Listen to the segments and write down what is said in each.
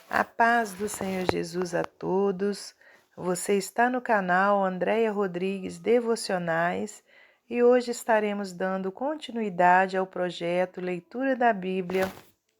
A paz do Senhor Jesus a todos. Você está no canal Andréia Rodrigues Devocionais e hoje estaremos dando continuidade ao projeto Leitura da Bíblia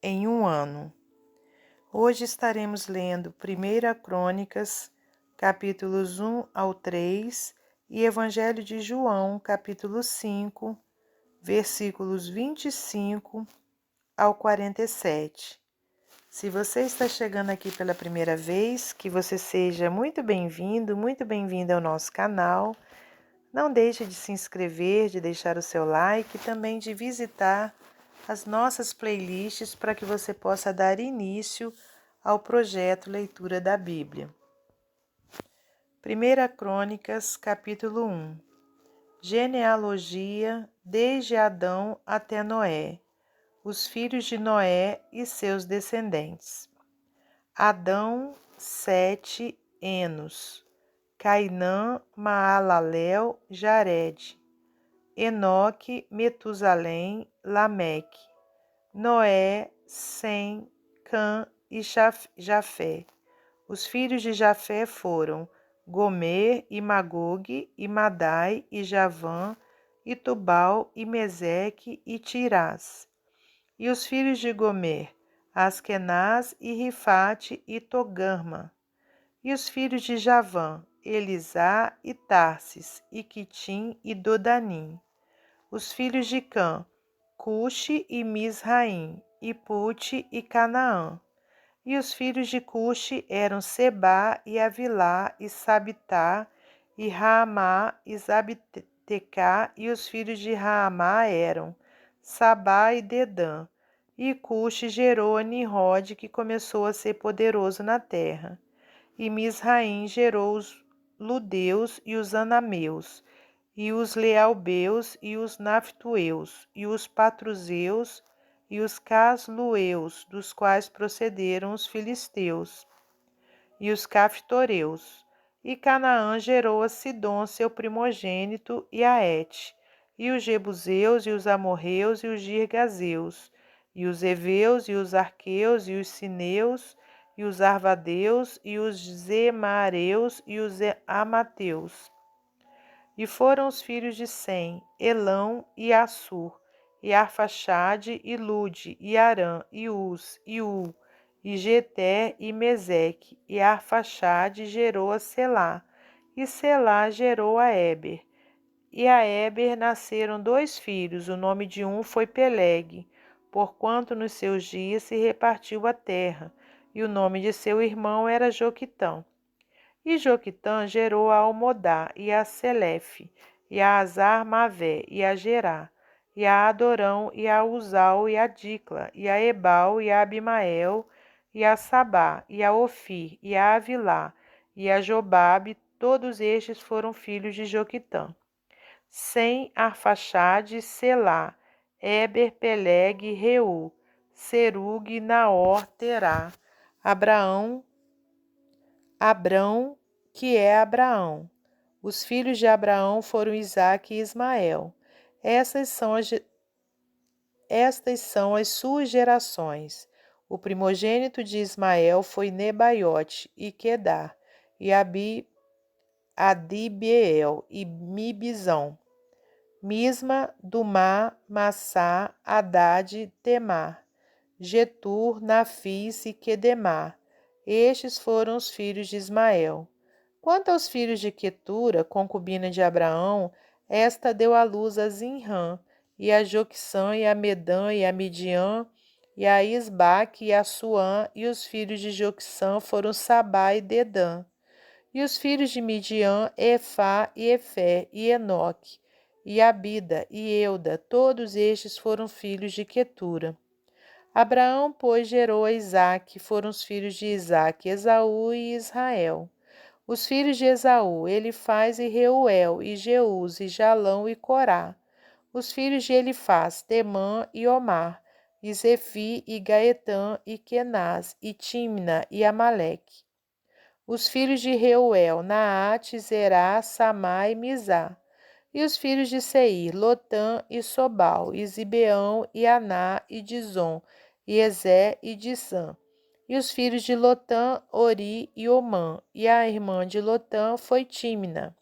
em um ano. Hoje estaremos lendo 1 Crônicas, capítulos 1 ao 3 e Evangelho de João, capítulo 5, versículos 25 ao 47. Se você está chegando aqui pela primeira vez, que você seja muito bem-vindo, muito bem-vinda ao nosso canal. Não deixe de se inscrever, de deixar o seu like e também de visitar as nossas playlists para que você possa dar início ao projeto Leitura da Bíblia. 1 Crônicas, capítulo 1. Genealogia desde Adão até Noé, os filhos de Noé e seus descendentes. Adão, Sete, Enos, Cainã, Maalalel, Jared, Enoque, Metusalém, Lameque, Noé, Sem, Cã e Jafé. Os filhos de Jafé foram Gomer e Magogue e Madai e Javã e Tubal e Meseque e Tirás. E os filhos de Gomer, Askenaz e Rifate e Togarma. E os filhos de Javã, Elisá e Tarsis, e Quitim e Dodanim. Os filhos de Cã, Cuxi e Misraim, e Pute e Canaã. E os filhos de Cuxi eram Sebá e Avilá e Sabitá e Raamá e Zabtecá. E os filhos de Raamá eram Sabá e Dedã. E Cuxi gerou a Nimrod, que começou a ser poderoso na terra. E Misraim gerou os Ludeus e os Anameus, e os Lealbeus e os Naftueus, e os Patruzeus e os Caslueus, dos quais procederam os Filisteus, e os Caftoreus. E Canaã gerou a Sidom, seu primogênito, e a Et, e os Jebuseus, e os Amorreus, e os Girgazeus, e os Eveus, e os Arqueus, e os Sineus, e os Arvadeus, e os Zemareus, e os Amateus. E foram os filhos de Sem, Elão e Assur, e Arfaxade, e Lude, e Arã, e Uz, e U, e Geter, e Meseque. E Arfaxade gerou a Selá, e Selá gerou a Éber. E a Éber nasceram 2 filhos, o nome de um foi Peleg, porquanto nos seus dias se repartiu a terra, e o nome de seu irmão era Joquitão. E Joquitã gerou a Almodá, e a Selefe, e a Azar-Mavé, e a Gerá, e a Adorão, e a Uzal, e a Dicla, e a Ebal, e a Abimael, e a Sabá, e a Ofir, e a Avilá, e a Jobabe. Todos estes foram filhos de Joquitã. Sem, Arfaxade, Selá, Éber, Peleg, Reu, Serug, Naor, Terá, Abrão, que é Abraão. Os filhos de Abraão foram Isaque e Ismael. Estas são as suas gerações. O primogênito de Ismael foi Nebaiote e Quedar, e Adibeel e Mibizão, Misma, Dumá, Massá, Haddad, Temar, Getur, Nafis e Quedemar. Estes foram os filhos de Ismael. Quanto aos filhos de Quetura, concubina de Abraão, esta deu à luz a Zinrã, e a Joquissã, e a Medã, e a Midian, e a Isbaque, e a Suã, e os filhos de Joquissã foram Sabá e Dedã. E os filhos de Midian, Efá, e Efé, e Enoque, e Abida, e Euda, todos estes foram filhos de Quetura. Abraão, pois, gerou a Isaque, foram os filhos de Isaque, Esaú e Israel. Os filhos de Esaú, Elifaz e Reuel, e Jeús, e Jalão e Corá. Os filhos de Elifaz, Temã e Omar, e Zefi, e Gaetã, e Kenaz, e Timna, e Amaleque. Os filhos de Reuel, Naate, Zerá, Samá e Mizá. E os filhos de Seir, Lotã e Sobal, e Zibeão, e Aná, e Dizon, e Ezé e Dizã. E os filhos de Lotã, Ori e Omã, e a irmã de Lotã foi Tímina.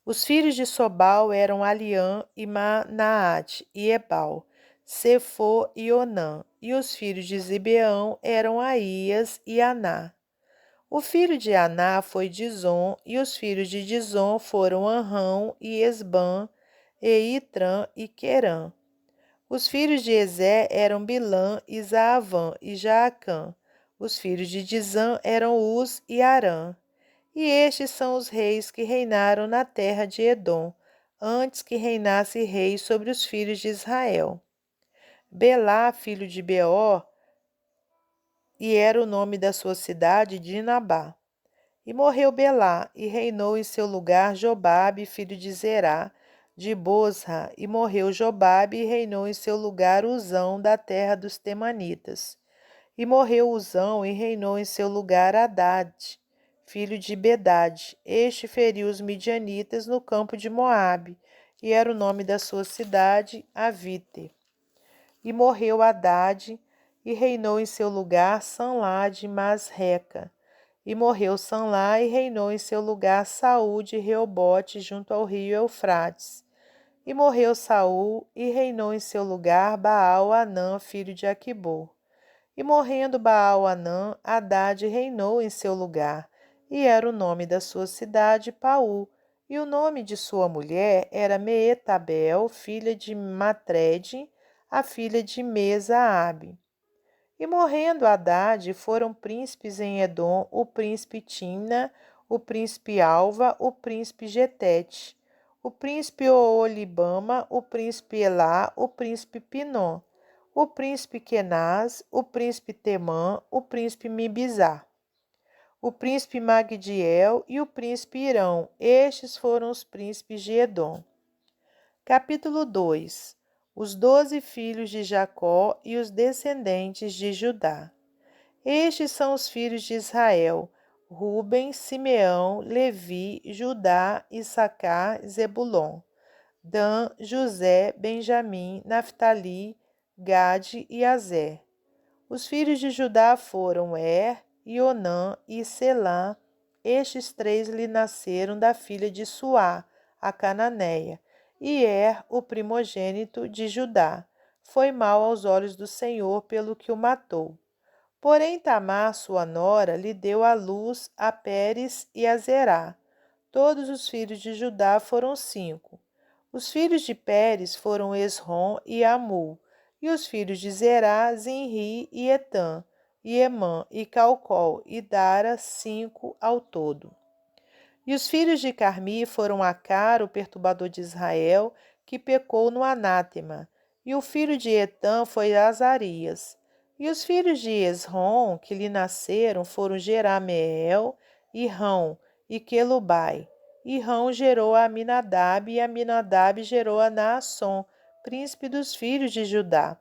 Os filhos de Sobal eram Aliã e Manaate e Ebal, Sefo e Onã, e os filhos de Zibeão eram Aías e Aná. O filho de Aná foi Dizon, e os filhos de Dizon foram Anrão e Esbã, e Itrã e Querã. Os filhos de Ezé eram Bilã e Zaavã e Jaacã. Os filhos de Dizã eram Uz e Arã. E estes são os reis que reinaram na terra de Edom, antes que reinasse rei sobre os filhos de Israel. Belá, filho de Beor, e era o nome da sua cidade Dinabá. E morreu Belá, e reinou em seu lugar Jobabe, filho de Zerá, de Bosra, e morreu Jobabe, e reinou em seu lugar Uzão, da terra dos Temanitas. E morreu Uzão, e reinou em seu lugar Hadad, filho de Bedade. Este feriu os midianitas no campo de Moabe, e era o nome da sua cidade Avite. E morreu Hadad, e reinou em seu lugar Sanlá de Masreca. E morreu Sanlá, e reinou em seu lugar Saúl de Reobote, junto ao rio Eufrates. E morreu Saúl, e reinou em seu lugar Baal-Anã, filho de Aquibor. E morrendo Baal-Anã, Hadad reinou em seu lugar, e era o nome da sua cidade Paú, e o nome de sua mulher era Meetabel, filha de Matred, a filha de Mesaabe. E morrendo Hadad, foram príncipes em Edom o príncipe Timna, o príncipe Alva, o príncipe Getete, o príncipe Oolibama, o príncipe Elá, o príncipe Pinom, o príncipe Kenaz, o príncipe Temã, o príncipe Mibizar, o príncipe Magdiel e o príncipe Irão. Estes foram os príncipes de Edom. Capítulo 2. Os 12 filhos de Jacó e os descendentes de Judá. Estes são os filhos de Israel: Ruben, Simeão, Levi, Judá, Issacar, Zebulon, Dan, José, Benjamim, Naftali, Gade e Azer. Os filhos de Judá foram Onã e Selá. Estes três lhe nasceram da filha de Suá, a cananeia. E o primogênito de Judá, foi mau aos olhos do Senhor pelo que o matou. Porém Tamar, sua nora, lhe deu à luz a Pérez e a Zerá. Todos os filhos de Judá foram 5. Os filhos de Pérez foram Esrom e Amul. E os filhos de Zerá, Zinri e Etã, e Emã, e Calcol, e Dara, 5 ao todo. E os filhos de Carmi foram Acar, o perturbador de Israel, que pecou no anátema. E o filho de Etã foi Azarias. E os filhos de Esrom, que lhe nasceram, foram Jerameel, e Rão, e Quelubai. E Rão gerou a Aminadab, e Aminadab gerou a Naasson, príncipe dos filhos de Judá.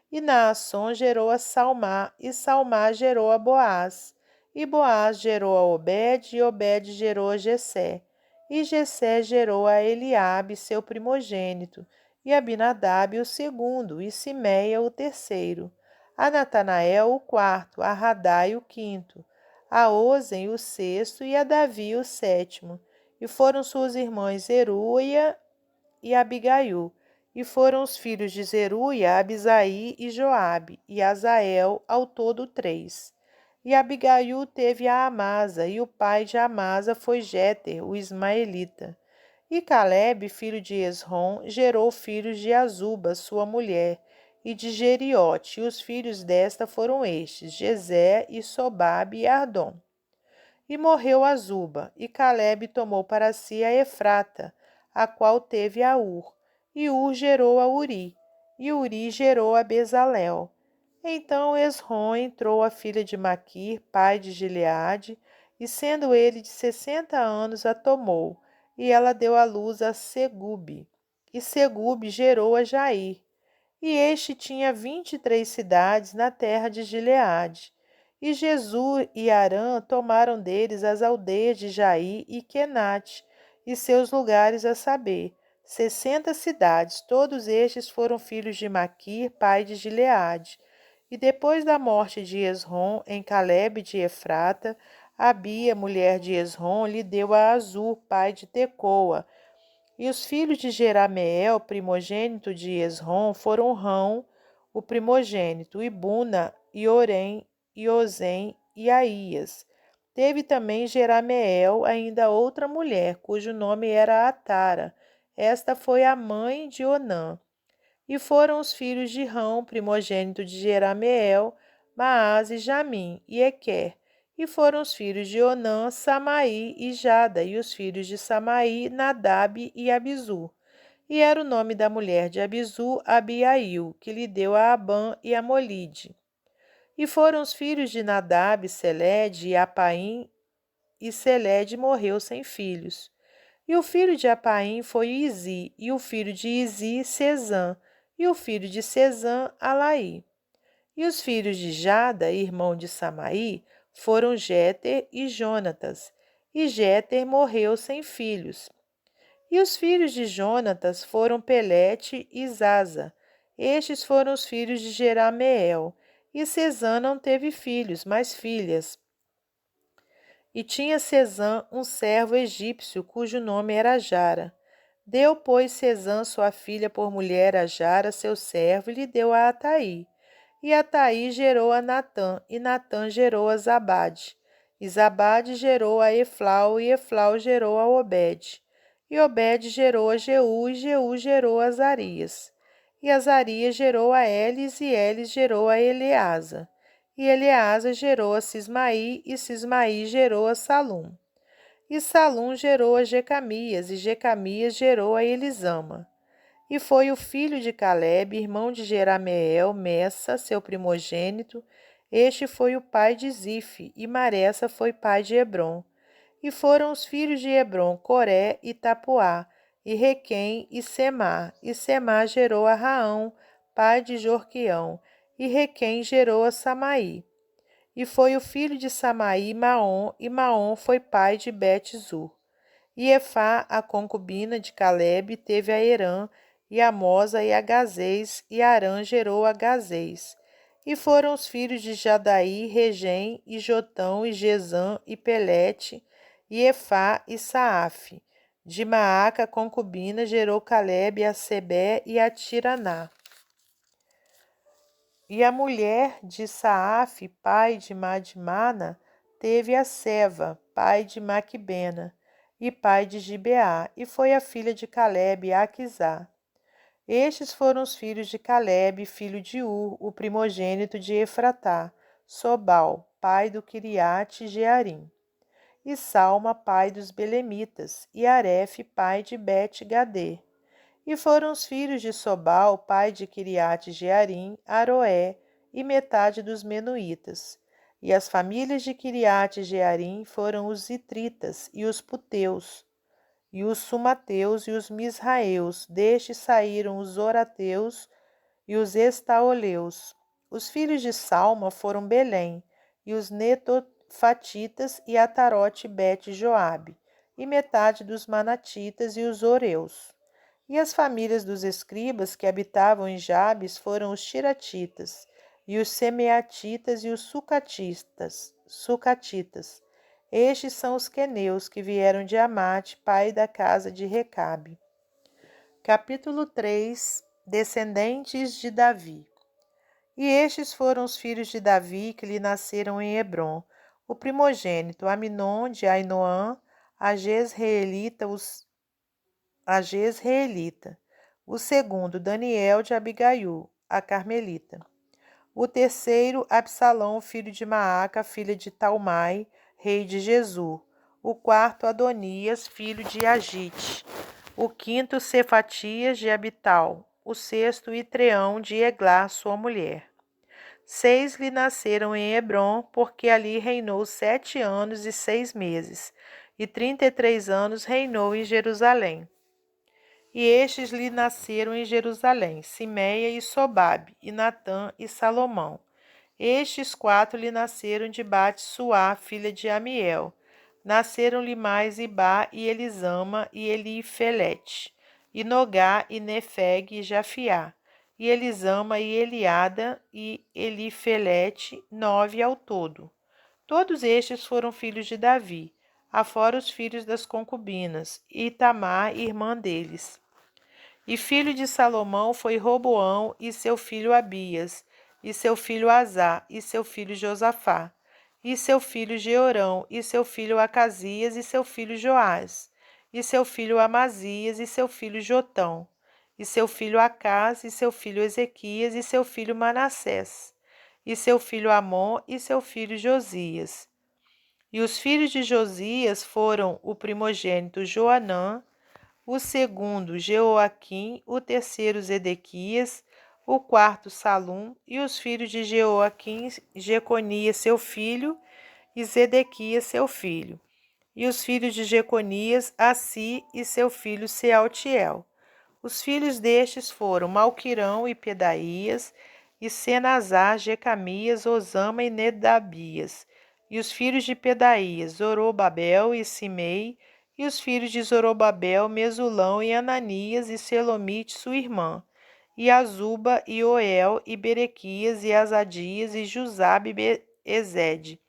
E Naasson gerou a Salmá, e Salmá gerou a Boaz. E Boaz gerou a Obed, e Obed gerou a Jessé. E Jessé gerou a Eliabe, seu primogênito, e Abinadab o segundo, e Simeia o terceiro, a Natanael o quarto, a Radai o quinto, a Ozen o sexto, e a Davi o sétimo. E foram suas irmãs Zeruia e Abigaiu. E foram os filhos de Zeruia, Abisaí e Joabe, e Azael, ao todo 3. E Abigaiu teve a Amasa, e o pai de Amasa foi Jéter, o ismaelita. E Calebe, filho de Esrom, gerou filhos de Azuba, sua mulher, e de Geriote, e os filhos desta foram estes, Jezé, e Sobabe e Ardom. E morreu Azuba, e Calebe tomou para si a Efrata, a qual teve a Ur, e Ur gerou a Uri, e Uri gerou a Bezalel. Então Esrom entrou a filha de Maquir, pai de Gileade, e sendo ele de 60 anos a tomou, e ela deu à luz a Segube, e Segube gerou a Jair. E este tinha 23 cidades na terra de Gileade. E Jesus e Arã tomaram deles as aldeias de Jair e Quenate, e seus lugares, a saber, 60 cidades. Todos estes foram filhos de Maquir, pai de Gileade. E depois da morte de Esrom, em Calebe de Efrata, Abia, mulher de Esrom, lhe deu a Azur, pai de Tecoa. E os filhos de Jerameel, primogênito de Esrom, foram Rão, o primogênito, e Buna, e Orém, e Ozem, e Aías. Teve também Jerameel ainda outra mulher, cujo nome era Atara. Esta foi a mãe de Onã. E foram os filhos de Rão, primogênito de Jerameel, Maás e Jamim, e Equer. E foram os filhos de Onã, Samaí e Jada, e os filhos de Samaí, Nadab e Abisu. E era o nome da mulher de Abisu, Abiail, que lhe deu a Abã e a Molide. E foram os filhos de Nadab, Selede e Apaim, e Selede morreu sem filhos. E o filho de Apaim foi Izi, e o filho de Izi, Sezã, e o filho de Sezã, Alaí. E os filhos de Jada, irmão de Samaí, foram Jéter e Jonatas, e Jéter morreu sem filhos. E os filhos de Jonatas foram Pelete e Zaza. Estes foram os filhos de Jerameel. E Sezã não teve filhos, mas filhas. E tinha Sezã um servo egípcio, cujo nome era Jara. Deu, pois, Sezã sua filha por mulher a Jara, seu servo, e lhe deu a Ataí. E Ataí gerou a Natã, e Natã gerou a Zabade. E Zabade gerou a Eflau, e Eflau gerou a Obed. E Obed gerou a Jeú, e Jeú gerou a Azarias. E Azarias gerou a Elis, e Elis gerou a Eleasa. E Eleasa gerou a Sismaí, e Sismaí gerou a Salum. E Salum gerou a Jecamias, e Jecamias gerou a Elisama. E foi o filho de Calebe, irmão de Jerameel, Messa, seu primogênito. Este foi o pai de Zife, e Maressa foi pai de Hebron. E foram os filhos de Hebron, Coré e Tapuá, e Requem e Semá. E Semá gerou a Raão, pai de Jorquião, e Requem gerou a Samaí. E foi o filho de Samaí, Maom, e Maom foi pai de Bet-Zur. E Efá, a concubina de Calebe, teve a Herã, e a Mosa e a Gazês, e Arã gerou a Gazês. E foram os filhos de Jadaí, Regem, e Jotão, e Gesã, e Pelete, e Efá, e Saafe. De Maaca, a concubina, gerou Calebe, a Sebé e a Tiraná. E a mulher de Saafe, pai de Madmana, teve a Seva, pai de Maquibena, e pai de Gibeá, e foi a filha de Calebe, Aquisá. Estes foram os filhos de Calebe, filho de Ur, o primogênito de Efratá, Sobal, pai do Quiriate Jearim, e Salma, pai dos Belemitas, e Arefe, pai de Bet-Gadê. E foram os filhos de Sobal, pai de Quiriate Jearim, Aroé, e metade dos Menuítas. E as famílias de Quiriate Jearim foram os Itritas, e os Puteus, e os Sumateus, e os Misraeus. Destes saíram os Orateus e os Estaoleus. Os filhos de Salma foram Belém, e os Netofatitas, e Atarote Bet-Joabe, e metade dos Manatitas, e os Oreus. E as famílias dos escribas que habitavam em Jabes foram os Tiratitas, e os Semeatitas e os Sucatitas. Estes são os queneus que vieram de Amate, pai da casa de Recabe. Capítulo 3. Descendentes de Davi. E estes foram os filhos de Davi que lhe nasceram em Hebrom: o primogênito Aminon de Ainoã, a Jezreelita, o segundo Daniel de Abigaiú, a Carmelita, o terceiro Absalão, filho de Maaca, filha de Talmai, rei de Gesur, o quarto Adonias, filho de Agite, o quinto Cefatias de Abital, o sexto Itreão de Eglá, sua mulher. 6 lhe nasceram em Hebrom, porque ali reinou 7 anos e 6 meses, e 33 anos reinou em Jerusalém. E estes lhe nasceram em Jerusalém, Simeia e Sobabe, e Natã e Salomão. Estes 4 lhe nasceram de Bat-Suá, filha de Amiel. Nasceram-lhe mais Ibá e Elisama e Elifelete, e Nogá e Nefeg e Jafiá. e Elisama, e Eliada, e Elifelete, 9 ao todo. Todos estes foram filhos de Davi, afora os filhos das concubinas, e Tamar, irmã deles. E filho de Salomão foi Roboão, e seu filho Abias, e seu filho Azá, e seu filho Josafá, e seu filho Jeorão, e seu filho Acasias, e seu filho Joás, e seu filho Amazias, e seu filho Jotão, e seu filho Acás, e seu filho Ezequias, e seu filho Manassés, e seu filho Amon, e seu filho Josias. E os filhos de Josias foram o primogênito Joanã, o segundo Jeoaquim, o terceiro Zedequias, o quarto Salum, e os filhos de Jeoaquim, Jeconias seu filho, e Zedequias seu filho. E os filhos de Jeconias, Assi e seu filho Sealtiel. Os filhos destes foram Malquirão e Pedaías, e Senazar, Jecamias, Osama e Nedabias. E os filhos de Pedaías, Zorobabel e Simei, e os filhos de Zorobabel, Mesulão e Ananias, e Selomite, sua irmã, e Azuba, e Oel, e Berequias, e Azadias, e Jusabe e Ezede.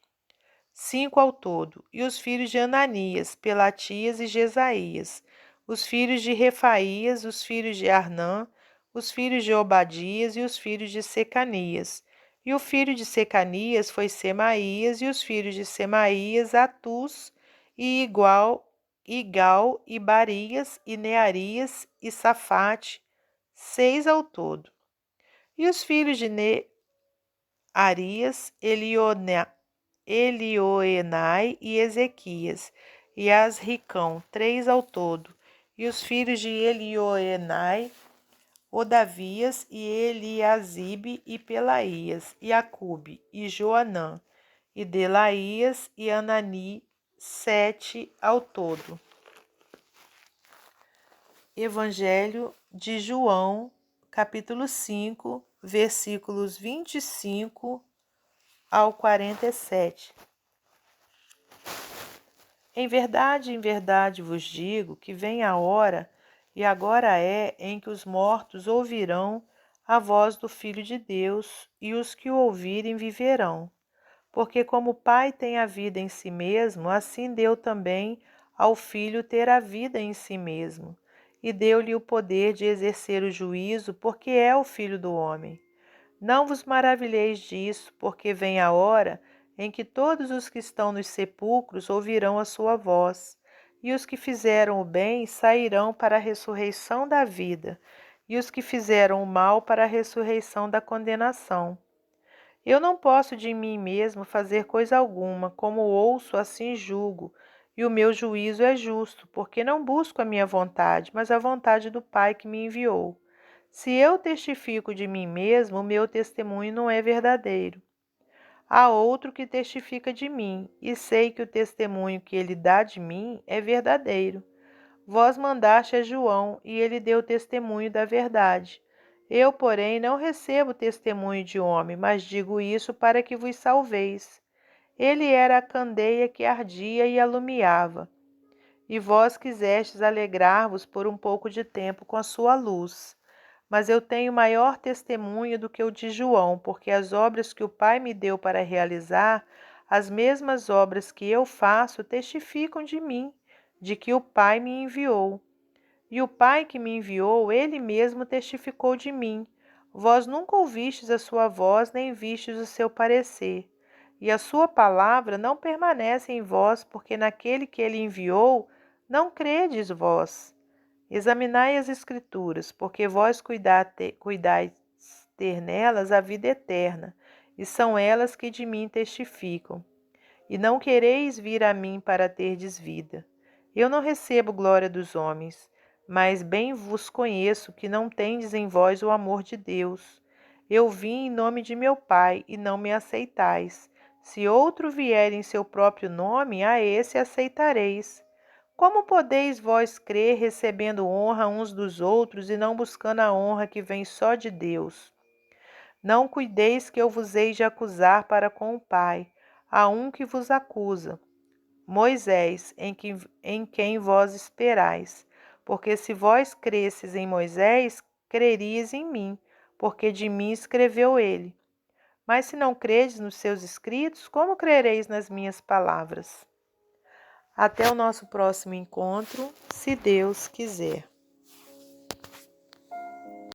5 ao todo. E os filhos de Ananias, Pelatias e Jesaías. Os filhos de Refaías, os filhos de Arnã, os filhos de Obadias e os filhos de Secanias. E o filho de Secanias foi Semaías, e os filhos de Semaías, Atus, e Igal, e Barias, e Nearias, e Safate, 6 ao todo. E os filhos de Nearias, Elioenai e Ezequias, e Asricão, 3 ao todo. E os filhos de Elioenai, Odavias, e Eliasibe, e Pelaías, e Acube, e Joanã, e Delaías, e Anani, 7 ao todo. Evangelho de João, capítulo 5, versículos 25 ao 47. Em verdade vos digo que vem a hora, e agora é, em que os mortos ouvirão a voz do Filho de Deus, e os que o ouvirem viverão. Porque como o Pai tem a vida em si mesmo, assim deu também ao Filho ter a vida em si mesmo, e deu-lhe o poder de exercer o juízo, porque é o Filho do homem. Não vos maravilheis disso, porque vem a hora em que todos os que estão nos sepulcros ouvirão a sua voz, e os que fizeram o bem sairão para a ressurreição da vida, e os que fizeram o mal para a ressurreição da condenação. Eu não posso de mim mesmo fazer coisa alguma, como ouço, assim julgo, e o meu juízo é justo, porque não busco a minha vontade, mas a vontade do Pai que me enviou. Se eu testifico de mim mesmo, o meu testemunho não é verdadeiro. Há outro que testifica de mim, e sei que o testemunho que ele dá de mim é verdadeiro. Vós mandaste a João, e ele deu testemunho da verdade. Eu, porém, não recebo testemunho de homem, mas digo isso para que vos salveis. Ele era a candeia que ardia e alumiava, e vós quisestes alegrar-vos por um pouco de tempo com a sua luz. Mas eu tenho maior testemunho do que o de João, porque as obras que o Pai me deu para realizar, as mesmas obras que eu faço, testificam de mim, de que o Pai me enviou. E o Pai que me enviou, ele mesmo testificou de mim. Vós nunca ouvistes a sua voz, nem vistes o seu parecer. E a sua palavra não permanece em vós, porque naquele que ele enviou, não credes vós. Examinai as Escrituras, porque vós cuidais ter nelas a vida eterna, e são elas que de mim testificam. E não quereis vir a mim para terdes vida. Eu não recebo glória dos homens, mas bem vos conheço que não tendes em vós o amor de Deus. Eu vim em nome de meu Pai, e não me aceitais. Se outro vier em seu próprio nome, a esse aceitareis. Como podeis vós crer recebendo honra uns dos outros e não buscando a honra que vem só de Deus? Não cuideis que eu vos hei de acusar para com o Pai. Há um que vos acusa, Moisés, em quem vós esperais. Porque se vós cresces em Moisés, crerias em mim, porque de mim escreveu ele. Mas se não credes nos seus escritos, como crereis nas minhas palavras? Até o nosso próximo encontro, se Deus quiser.